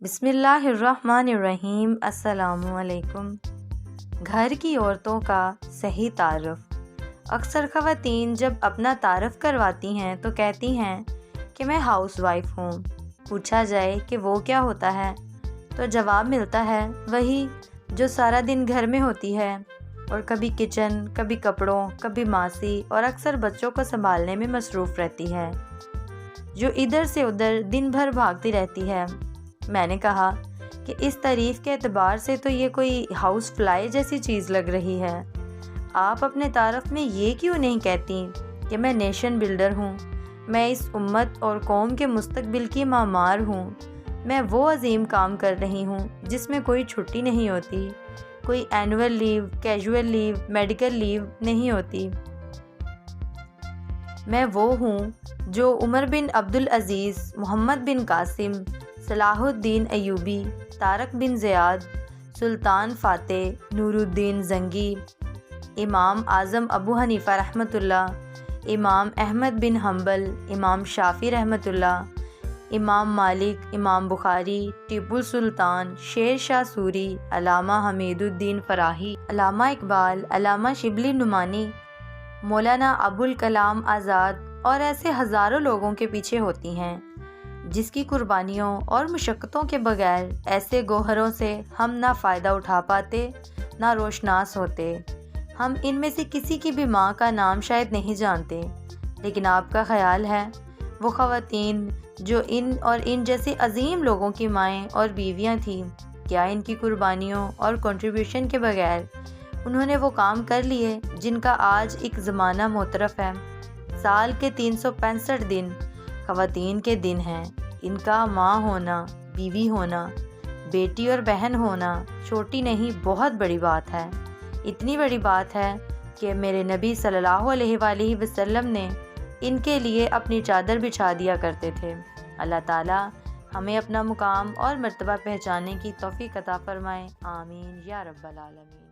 بسم اللہ الرحمن الرحیم۔ السلام علیکم۔ گھر کی عورتوں کا صحیح تعارف۔ اکثر خواتین جب اپنا تعارف کرواتی ہیں تو کہتی ہیں کہ میں ہاؤس وائف ہوں۔ پوچھا جائے کہ وہ کیا ہوتا ہے تو جواب ملتا ہے وہی جو سارا دن گھر میں ہوتی ہے اور کبھی کچن، کبھی کپڑوں، کبھی ماسی اور اکثر بچوں کو سنبھالنے میں مصروف رہتی ہے، جو ادھر سے ادھر دن بھر بھاگتی رہتی ہے۔ میں نے کہا کہ اس تعریف کے اعتبار سے تو یہ کوئی ہاؤس فلائی جیسی چیز لگ رہی ہے۔ آپ اپنے تعارف میں یہ کیوں نہیں کہتی کہ میں نیشن بلڈر ہوں، میں اس امت اور قوم کے مستقبل کی معمار ہوں، میں وہ عظیم کام کر رہی ہوں جس میں کوئی چھٹی نہیں ہوتی، کوئی اینول لیو، کیجول لیو، میڈیکل لیو نہیں ہوتی۔ میں وہ ہوں جو عمر بن عبدالعزیز، محمد بن قاسم، صلاح الدین ایوبی، طارق بن زیاد، سلطان فاتح، نور الدین زنگی، امام اعظم ابو حنیفہ رحمۃ اللہ، امام احمد بن حنبل، امام شافعی رحمۃ اللہ، امام مالک، امام بخاری، ٹیپو سلطان، شیر شاہ سوری، علامہ حمید الدین فراہی، علامہ اقبال، علامہ شبلی نعمانی، مولانا ابوالکلام آزاد اور ایسے ہزاروں لوگوں کے پیچھے ہوتی ہیں جس کی قربانیوں اور مشقتوں کے بغیر ایسے گوہروں سے ہم نہ فائدہ اٹھا پاتے، نہ روشناس ہوتے۔ ہم ان میں سے کسی کی بھی ماں کا نام شاید نہیں جانتے، لیکن آپ کا خیال ہے وہ خواتین جو ان جیسے عظیم لوگوں کی مائیں اور بیویاں تھیں، کیا ان کی قربانیوں اور کنٹریبیوشن کے بغیر انہوں نے وہ کام کر لیے جن کا آج ایک زمانہ معترف ہے؟ سال کے 365 دن خواتین کے دن ہیں۔ ان کا ماں ہونا، بیوی ہونا، بیٹی اور بہن ہونا چھوٹی نہیں، بہت بڑی بات ہے۔ اتنی بڑی بات ہے کہ میرے نبی صلی اللہ علیہ وآلہ وسلم نے ان کے لیے اپنی چادر بچھا دیا کرتے تھے۔ اللہ تعالیٰ ہمیں اپنا مقام اور مرتبہ پہچاننے کی توفیق عطا فرمائے، آمین یا رب العالمین۔